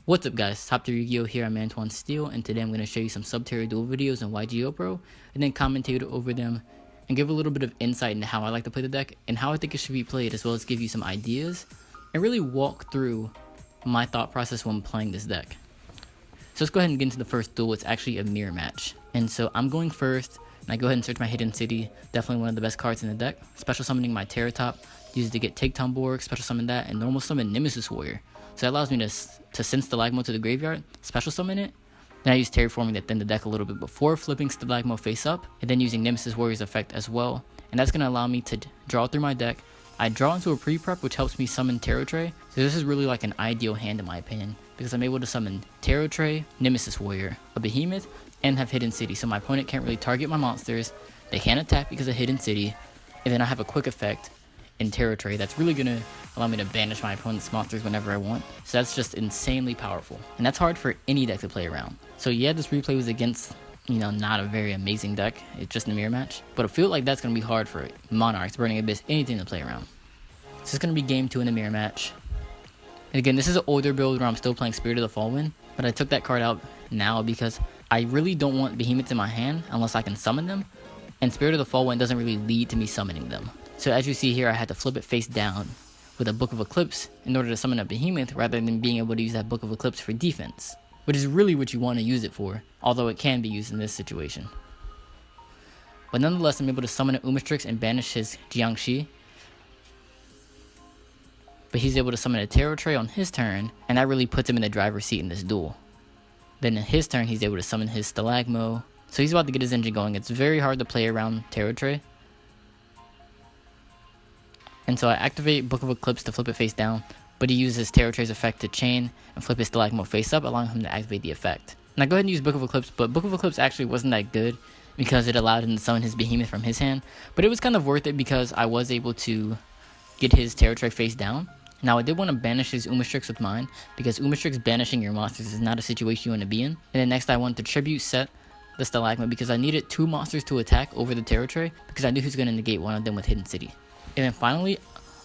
What's up guys, TopTierYugioh here, I'm Antoine Steele, and today I'm going to show you some Subterror Duel videos on YGO Pro, and then commentate over them, and give a little bit of insight into how I like to play the deck, and how I think it should be played, as well as give you some ideas, and really walk through my thought process when playing this deck. So let's go ahead and get into the first duel. It's actually a mirror match, and so I'm going first, and I go ahead and search my Hidden City, definitely one of the best cards in the deck. Special summoning my Terra Top, use it to get Take Tomborg, special summon that, and normal summon Nemesis Warrior. So that allows me to send Stalagmo to the graveyard, special summon it. Then I use Terraforming to thin the deck a little bit before flipping Stalagmo face up, and then using Nemesis Warrior's effect as well. And that's going to allow me to draw through my deck. I draw into a pre-prep, which helps me summon Tarot Tray. So this is really like an ideal hand in my opinion, because I'm able to summon Tarot Tray, Nemesis Warrior, a Behemoth, and have Hidden City. So my opponent can't really target my monsters, they can't attack because of Hidden City, and then I have a quick effect in Tarot Tray that's really going to allow me to banish my opponent's monsters whenever I want. So that's just insanely powerful, and that's hard for any deck to play around. So yeah, this replay was against, not a very amazing deck, it's just a mirror match, but I feel like that's going to be hard for Monarchs, Burning Abyss, anything to play around. So it's going to be game 2 in the mirror match. And again, this is an older build where I'm still playing Spirit of the Fallwind, but I took that card out now because I really don't want Behemoths in my hand unless I can summon them, and Spirit of the Fallwind doesn't really lead to me summoning them. So as you see here, I had to flip it face down with a Book of Eclipse in order to summon a Behemoth, rather than being able to use that Book of Eclipse for defense, which is really what you want to use it for, although it can be used in this situation. But nonetheless, I'm able to summon an Umastrix and banish his Jiangxi. But he's able to summon a Tarot Tray on his turn, and that really puts him in the driver's seat in this duel. Then in his turn, he's able to summon his Stalagmo. So he's about to get his engine going. It's very hard to play around Tarot Tray. And so I activate Book of Eclipse to flip it face down, but he uses Tarot Tray's effect to chain and flip his Stalagmo face up, allowing him to activate the effect. And I go ahead and use Book of Eclipse, but Book of Eclipse actually wasn't that good because it allowed him to summon his Behemoth from his hand. But it was kind of worth it because I was able to get his Tarot Tray face down. Now I did want to banish his Umastrix with mine, because Umastrix banishing your monsters is not a situation you want to be in. And then next I wanted to tribute set the Stalagmo because I needed 2 monsters to attack over the Tarot Tray, because I knew he was going to negate one of them with Hidden City. And then finally,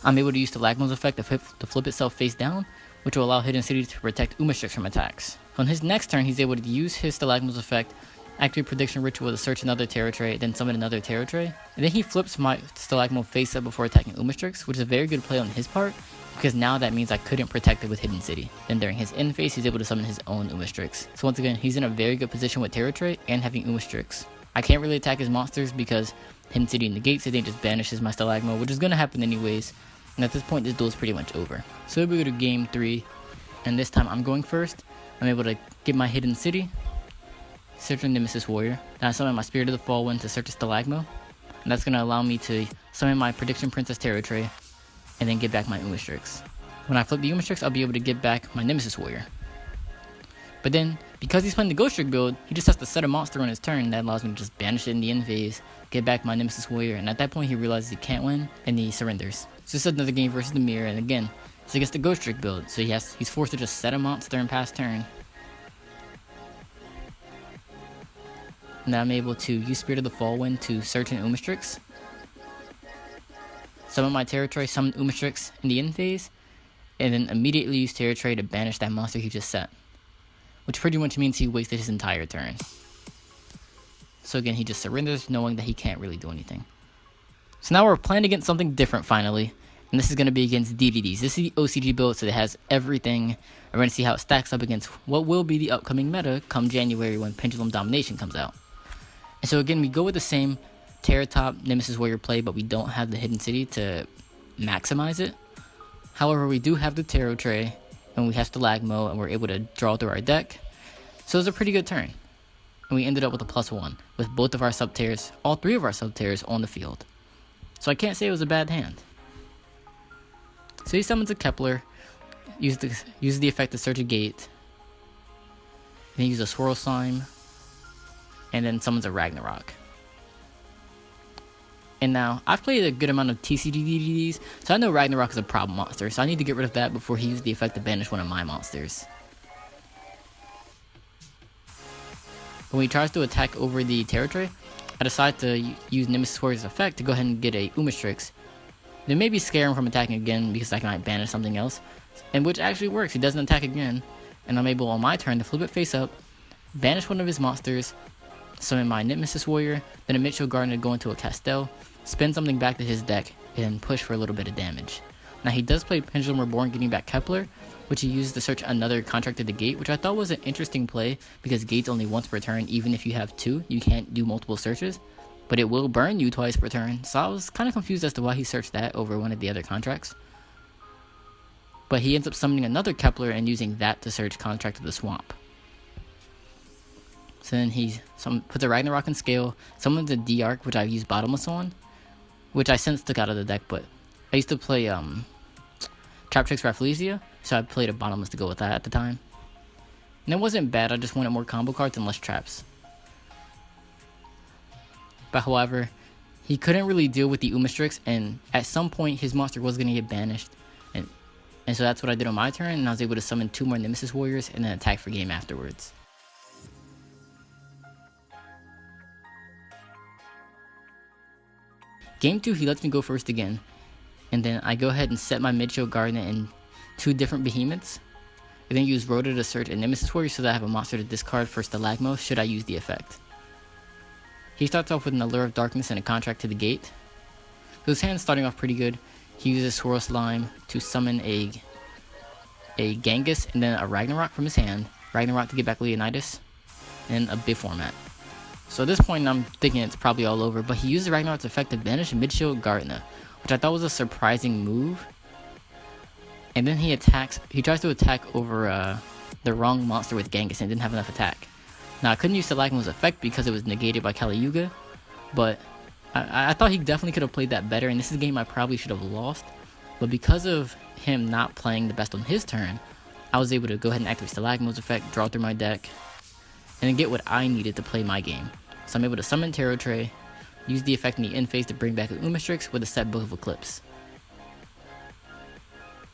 I'm able to use Stalagmo's effect to flip itself face down, which will allow Hidden City to protect Umastrix from attacks. On his next turn, he's able to use his Stalagmo's effect, activate Prediction Ritual to search another Tarot Tray, then summon another Tarot Tray. And then he flips my Stalagmo face up before attacking Umastrix, which is a very good play on his part, because now that means I couldn't protect it with Hidden City. Then during his end phase, he's able to summon his own Umastrix. So once again, he's in a very good position with Tarot Tray and having Umastrix. I can't really attack his monsters because Hidden City negates it, and just banishes my Stalagmo, which is going to happen anyways. And at this point, this duel is pretty much over. So we go to game 3, and this time I'm going first. I'm able to get my Hidden City, searching Nemesis Warrior. Then I summon my Spirit of the Fallwind to search a Stalagmo, and that's going to allow me to summon my Prediction Princess Tarot Tray, and then get back my Umastrix. When I flip the Umastrix, I'll be able to get back my Nemesis Warrior. But then, because he's playing the Ghost Trick build, he just has to set a monster on his turn that allows me to just banish it in the end phase, get back my Nemesis Warrior, and at that point he realizes he can't win, and he surrenders. So this is another game versus the mirror, and again, it's against the Ghost Trick build, so he's forced to just set a monster and pass turn. And then I'm able to use Spirit of the Fallwind to search an Umastrix, summon my Tarot Tray, summon Umastrix in the end phase, and then immediately use Tarot Tray to banish that monster he just set, which pretty much means he wasted his entire turn. So again, he just surrenders, knowing that he can't really do anything. So now we're playing against something different finally, and this is going to be against DDDs. This is the OCG build, so it has everything. We're going to see how it stacks up against what will be the upcoming meta come January when Pendulum Domination comes out. And so again, we go with the same Terra Top Nemesis Warrior play, but we don't have the Hidden City to maximize it. However, we do have the Tarot Tray, and we have Stalagmo, and we're able to draw through our deck. So it was a pretty good turn. And we ended up with a +1, with both of our Subterrors, all 3 of our Subterrors on the field. So I can't say it was a bad hand. So he summons a Kepler, uses the effect to search a gate, then he uses a Swirl Slime, and then summons a Ragnarok. And now, I've played a good amount of TCG DDDs, so I know Ragnarok is a problem monster, so I need to get rid of that before he uses the effect to banish one of my monsters. When he tries to attack over the Tarot Tray, I decide to use Nemesis Warrior's effect to go ahead and get a Umastrix. Then maybe scare him from attacking again because I can banish something else, and which actually works. He doesn't attack again, and I'm able on my turn to flip it face up, banish one of his monsters, summon my Nemesis Warrior, then a Mitchell Gardener to go into a Castell, spin something back to his deck, and push for a little bit of damage. Now he does play Pendulum Reborn, getting back Kepler, which he used to search another contract at the gate, which I thought was an interesting play because gate's only once per turn. Even if you have two, you can't do multiple searches, but it will burn you twice per turn. So I was kind of confused as to why he searched that over one of the other contracts. But he ends up summoning another Kepler and using that to search Contract of the Swamp. So then he puts a Ragnarok in scale, summons a D-Arc, which I use Bottomless on, which I since took out of the deck, but I used to play Trap Tricks Rafflesia, so I played a Bottomless to go with that at the time. And it wasn't bad, I just wanted more combo cards and less traps. But however, he couldn't really deal with the Umastrix, and at some point his monster was going to get banished. And so that's what I did on my turn, and I was able to summon 2 more Nemesis Warriors and then attack for game afterwards. Game 2, he lets me go first again, and then I go ahead and set my Mitchell Gardener in 2 different behemoths, and then use Rhoda to search a Nemesis Warrior so that I have a monster to discard for Stalagmo should I use the effect. He starts off with an Allure of Darkness and a Contract to the Gate. So his hand's starting off pretty good. He uses Swirl Slime to summon a Genghis and then a Ragnarok from his hand. Ragnarok to get back Leonidas, and a big format. So at this point I'm thinking it's probably all over, but he uses Ragnarok's effect to banish Mitchell Gardener, which I thought was a surprising move. And then he tries to attack over the wrong monster with Genghis and didn't have enough attack. Now I couldn't use Stalagmo's effect because it was negated by TopTierYugioh, but I thought he definitely could have played that better, and this is a game I probably should have lost. But because of him not playing the best on his turn, I was able to go ahead and activate Stalagmo's effect, draw through my deck, and then get what I needed to play my game. So I'm able to summon Tarot Tray, use the effect in the end phase to bring back an Umastrix with a set Book of Eclipse.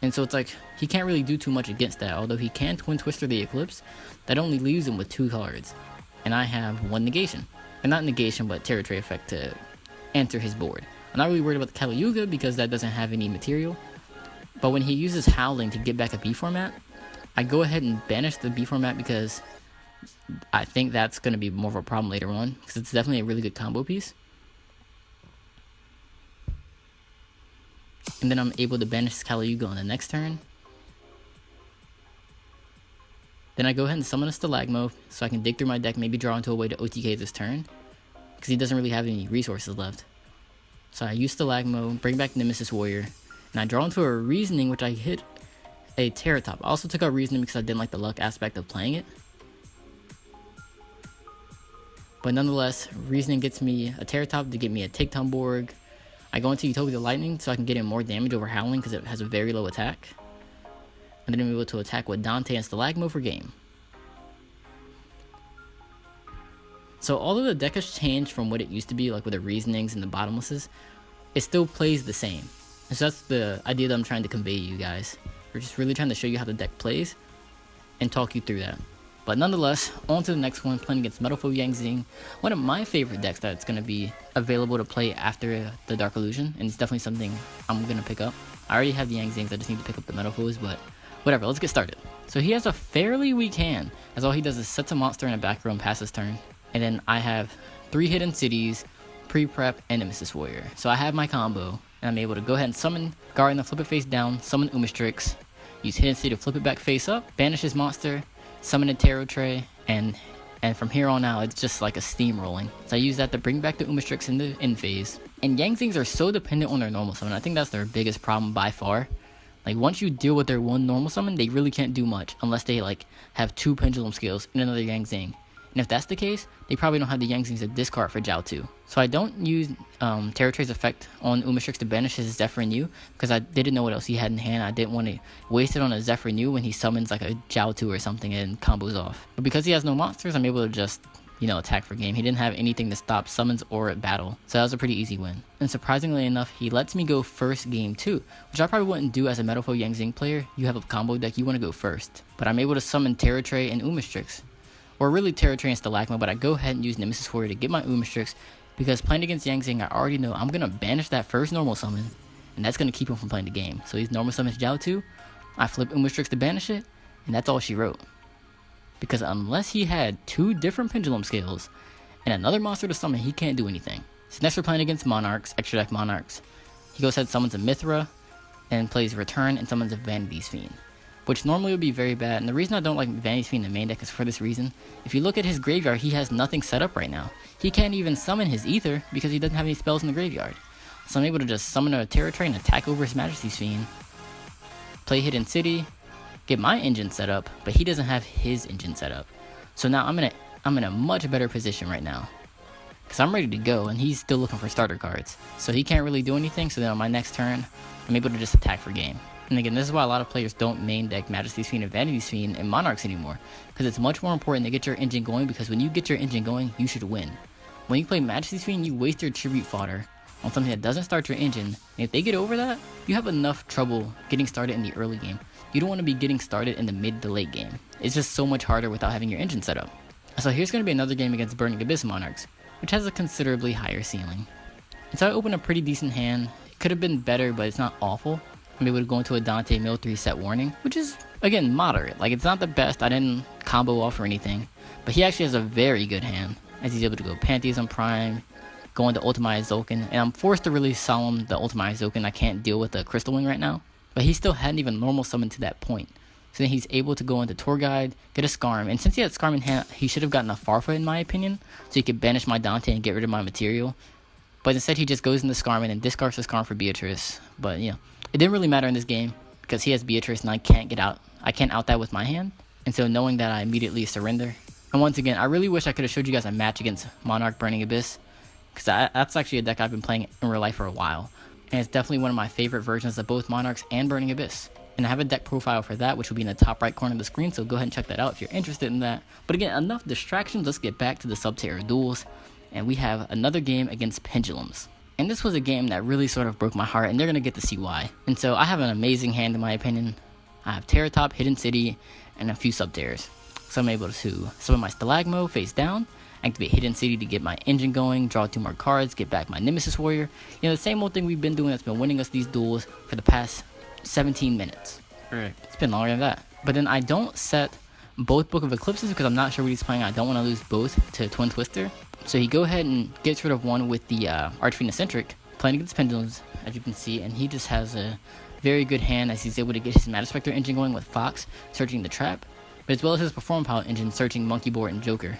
And so it's like, he can't really do too much against that, although he can Twin Twister the Eclipse. That only leaves him with 2 cards, and I have 1 negation. And not negation, but Tarot Tray effect to enter his board. I'm not really worried about the TopTierYugioh because that doesn't have any material, but when he uses Howling to get back a B format, I go ahead and banish the B format because I think that's going to be more of a problem later on, because it's definitely a really good combo piece. And then I'm able to banish TopTierYugioh on the next turn. Then I go ahead and summon a Stalagmo so I can dig through my deck, maybe draw into a way to OTK this turn, because he doesn't really have any resources left. So I use Stalagmo, bring back Nemesis Warrior, and I draw into a Reasoning, which I hit a Terra Top. I also took out Reasoning because I didn't like the luck aspect of playing it. But nonetheless, Reasoning gets me a Terra Top to get me a Take Tomborg. I go into Utopia Lightning so I can get in more damage over Howling because it has a very low attack. And then I'm able to attack with Dante and Stalagmo for game. So although the deck has changed from what it used to be, like with the Reasonings and the Bottomlesses, it still plays the same. And so that's the idea that I'm trying to convey to you guys. We're just really trying to show you how the deck plays and talk you through that. But nonetheless, on to the next one, playing against Metalfoes Yang Zing, one of my favorite decks that's going to be available to play after the Dark Illusion, and it's definitely something I'm going to pick up. I already have the Yang Zings, I just need to pick up the Metalfoes, but whatever, let's get started. So he has a fairly weak hand, as all he does is sets a monster in a back row and pass his turn. And then I have 3 Hidden Cities, Pre-Prep, and Nemesis Warrior. So I have my combo, and I'm able to go ahead and summon Garden, flip it face down, summon Umastrix, use Hidden City to flip it back face up, banish his monster, summon a Tarot Tray, and from here on out, it's just like a steamrolling. So I use that to bring back the Umastrix in the end phase. And Yang Zings are so dependent on their normal summon. I think that's their biggest problem by far. Like, once you deal with their 1 normal summon, they really can't do much unless they like have 2 Pendulum skills and another Yang Zing. And if that's the case, they probably don't have the Yang Zings to discard for Jiao 2. So I don't use Tarot Tray's effect on Umastrix to banish his Zephyr New, because I didn't know what else he had in hand. I didn't want to waste it on a Zephyr New when he summons like a Jiao 2 or something and combos off. But because he has no monsters, I'm able to just, attack for game. He didn't have anything to stop summons or at battle, so that was a pretty easy win. And surprisingly enough, he lets me go first game 2, which I probably wouldn't do as a Metalfoes Yang Zing player. You have a combo deck, you want to go first. But I'm able to summon Tarot Tray and Umastrix. Or really Tarot Tray and Stalagmo, but I go ahead and use Nemesis Warrior to get my Umastrix, because playing against Yang Zing, I already know I'm going to banish that first normal summon, and that's going to keep him from playing the game. So he's normal summons Jiao 2, I flip Umastrix to banish it, and that's all she wrote. because unless he had 2 different Pendulum scales and another monster to summon, he can't do anything. So next we're playing against Monarchs, extra deck Monarchs. He goes ahead, summons a Mithra, and plays Return and summons a Vanity's Fiend, which normally would be very bad. And the reason I don't like Vanity's Fiend in the main deck is for this reason. If you look at his graveyard, he has nothing set up right now. He can't even summon his Ether because he doesn't have any spells in the graveyard. So I'm able to just summon a Terror Train and attack over his Majesty's Fiend, play Hidden City, get my engine set up, but he doesn't have his engine set up. So now I'm in a much better position right now, because I'm ready to go and he's still looking for starter cards. So he can't really do anything, so then on my next turn, I'm able to just attack for game. And again, this is why a lot of players don't main deck Majesty's Fiend and Vanity's Fiend and Monarchs anymore, because it's much more important to get your engine going, because when you get your engine going, you should win. When you play Majesty's Fiend, you waste your tribute fodder on something that doesn't start your engine, and if they get over that, you have enough trouble getting started in the early game. You don't want to be getting started in the mid to late game. It's just so much harder without having your engine set up. So here's going to be another game against Burning Abyss Monarchs, which has a considerably higher ceiling. And so I opened a pretty decent hand. It could have been better, but it's not awful. I'm able to go into a Dante Mill 3 set warning, which is, again, moderate. Like, it's not the best. I didn't combo off or anything, but he actually has a very good hand, as he's able to go Pantheism Prime, go into Ultimate Zolkin, and I'm forced to release Solemn the Ultimate Zolkin. I can't deal with the Crystal Wing right now, but he still hadn't even normal summoned to that point. So then he's able to go into Tour Guide, get a Skarm, and since he had Skarm in hand, he should have gotten a Farfa in my opinion, so he could banish my Dante and get rid of my material. But instead he just goes into Skarm and then discards the Skarm for Beatrice. But yeah, it didn't really matter in this game, because he has Beatrice and I can't out that with my hand. And so knowing that, I immediately surrender. And once again, I really wish I could have showed you guys a match against Monarch Burning Abyss, because that's actually a deck I've been playing in real life for a while. And it's definitely one of my favorite versions of both Monarchs and Burning Abyss. And I have a deck profile for that, which will be in the top right corner of the screen, so go ahead and check that out if you're interested in that. But again, enough distractions, let's get back to the Subterror Duels. And we have another game against Pendulums. And this was a game that really sort of broke my heart, and they're going to get to see why. And so I have an amazing hand in my opinion. I have Terra Top, Hidden City, and a few Subterrors. So I'm able to summon my Stalagmo face down, activate Hidden City to get my engine going, draw 2 more cards, get back my Nemesis Warrior. You know, the same old thing we've been doing that's been winning us these duels for the past 17 minutes. It's been longer than that. But then I don't set both Book of Eclipses because I'm not sure what he's playing. I don't want to lose both to Twin Twister. So he go ahead and gets rid of one with the Archfiend Eccentric, playing against Pendulums, as you can see, and he just has a very good hand as he's able to get his Matter Spectre engine going with Fox, searching the trap, but as well as his Perform Power engine, searching Monkey Board and Joker.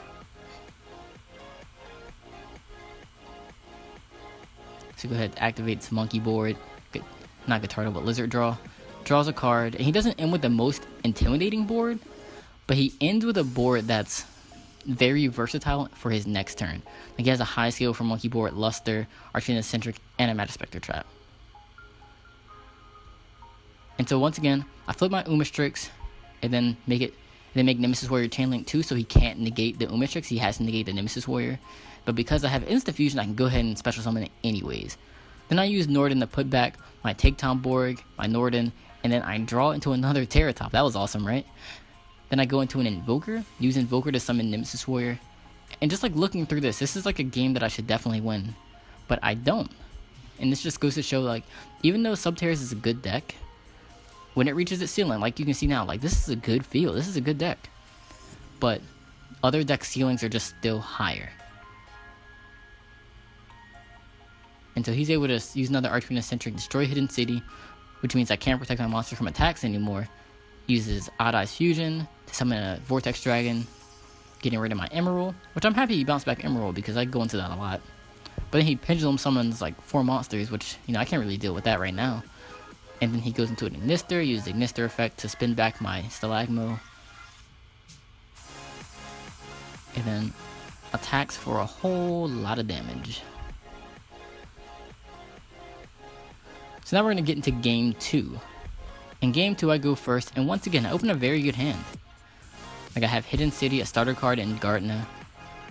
So go ahead, activates Monkey Board, not Guitardo, but Lizard Draw, draws a card, and he doesn't end with the most intimidating board, but he ends with a board that's very versatile for his next turn. Like he has a high scale for Monkey Board, Luster, Archfiend Eccentric, and a Matter Spectre trap. And so once again, I flip my Umastrix, and then make Nemesis Warrior Chain Link 2, so he can't negate the Umastrix. He has to negate the Nemesis Warrior. But because I have Instant Fusion, I can go ahead and special summon it anyways. Then I use Norden to put back my Take Tom Borg, my Norden, and then I draw into another Terra Top. That was awesome, right? Then I go into an Invoker, use Invoker to summon Nemesis Warrior. And just like looking through this is like a game that I should definitely win. But I don't. And this just goes to show, like, even though Subterrors is a good deck, when it reaches its ceiling, like you can see now, like this is a good feel. This is a good deck. But other deck ceilings are just still higher. And so he's able to use another Archfiend Eccentric, destroy Hidden City, which means I can't protect my monster from attacks anymore. Uses Odd Eyes Fusion to summon a Vortex Dragon, getting rid of my Emerald, which I'm happy he bounced back Emerald because I go into that a lot. But then he Pendulum summons like 4 monsters, which, you know, I can't really deal with that right now. And then he goes into an Ignister, uses the Ignister effect to spin back my Stalagmo. And then attacks for a whole lot of damage. So now we're going to get into game 2. In game 2 I go first, and once again I open a very good hand. Like I have Hidden City, a starter card, and Gardner,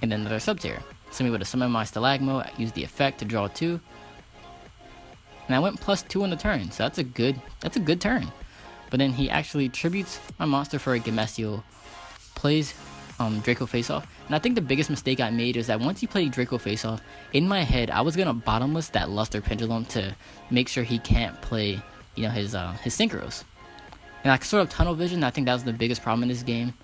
and then another Subterror. So I'm able to summon my Stalagmo, use the effect to draw 2. And I went +2 on the turn, so that's a good turn. But then he actually tributes my monster for a Gamestiel, plays Draco Faceoff. And I think the biggest mistake I made is that once he played Draco Faceoff, in my head I was gonna bottomless that Luster Pendulum to make sure he can't play, you know, his Synchros. And I sort of tunnel vision. I think that was the biggest problem in this game.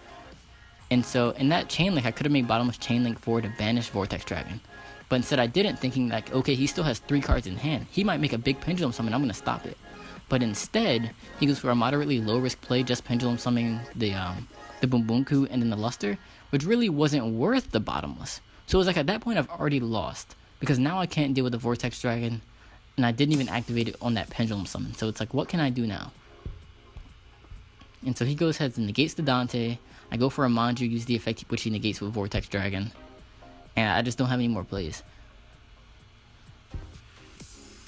And so in that chain link, I could have made bottomless chain link 4 to banish Vortex Dragon. But instead I didn't, thinking like, okay, he still has 3 cards in hand. He might make a big Pendulum summon, I'm going to stop it. But instead, he goes for a moderately low risk play, just Pendulum summoning the Bumbunku and then the Luster, which really wasn't worth the bottomless. So it was like at that point I've already lost, because now I can't deal with the Vortex Dragon, and I didn't even activate it on that Pendulum summon. So it's like, what can I do now? And so he goes ahead and negates the Dante. I go for a Manju, use the effect which he negates with Vortex Dragon. And I just don't have any more plays.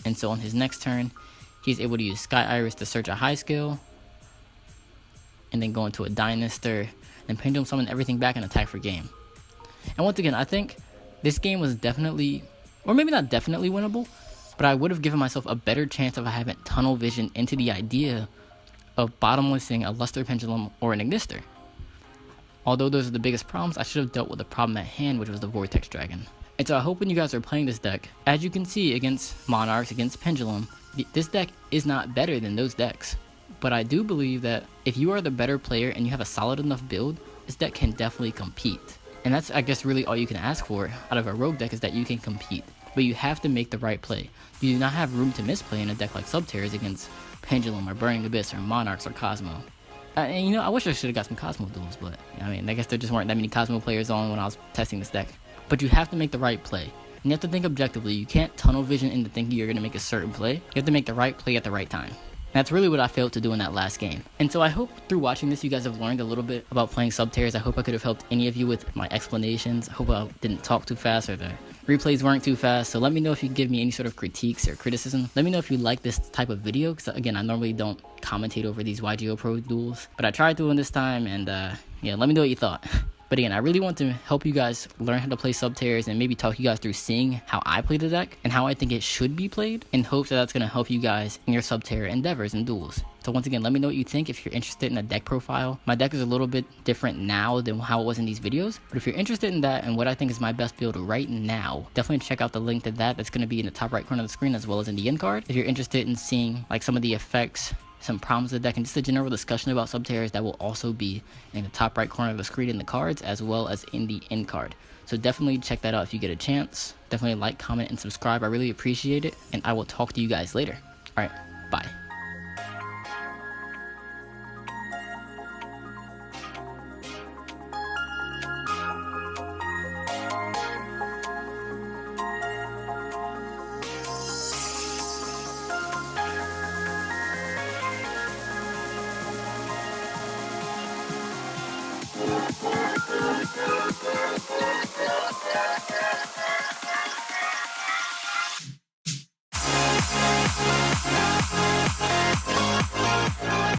And so on his next turn, he's able to use Sky Iris to search a high skill. And then go into a Dynastor. And Pendulum summon everything back and attack for game. And once again, I think this game was definitely, or maybe not definitely winnable, but I would have given myself a better chance if I hadn't tunnel vision into the idea of bottomlessing a Luster Pendulum or an Ignister. Although those are the biggest problems, I should have dealt with the problem at hand, which was the Vortex Dragon. And so I hope when you guys are playing this deck, as you can see against Monarchs, against Pendulum, this deck is not better than those decks. But I do believe that if you are the better player and you have a solid enough build, this deck can definitely compete. And that's, I guess, really all you can ask for out of a rogue deck, is that you can compete. But you have to make the right play. You do not have room to misplay in a deck like Subterrors against Pendulum or Burning Abyss or Monarchs or Cosmo. And you know, I wish I should have got some Cosmo duels, but I mean, I guess there just weren't that many Cosmo players on when I was testing this deck. But you have to make the right play. And you have to think objectively. You can't tunnel vision into thinking you're going to make a certain play. You have to make the right play at the right time. And that's really what I failed to do in that last game. And so I hope through watching this, you guys have learned a little bit about playing Subterrors. I hope I could have helped any of you with my explanations. I hope I didn't talk too fast or the replays weren't too fast. So let me know if you can give me any sort of critiques or criticism. Let me know if you like this type of video, because again, I normally don't commentate over these YGO Pro duels, but I tried to in this time, and yeah, let me know what you thought. But again, I really want to help you guys learn how to play Subterrors and maybe talk you guys through seeing how I play the deck and how I think it should be played, in hopes that that's going to help you guys in your Subterror endeavors and duels. So once again, let me know what you think if you're interested in a deck profile. My deck is a little bit different now than how it was in these videos, but if you're interested in that and what I think is my best build right now, definitely check out the link to that. That's going to be in the top right corner of the screen, as well as in the end card. If you're interested in seeing like some of the effects, some problems with the deck, and just a general discussion about Subterrors, that will also be in the top right corner of the screen in the cards, as well as in the end card. So definitely check that out if you get a chance. Definitely like, comment, and subscribe. I really appreciate it, and I will talk to you guys later. Alright, bye.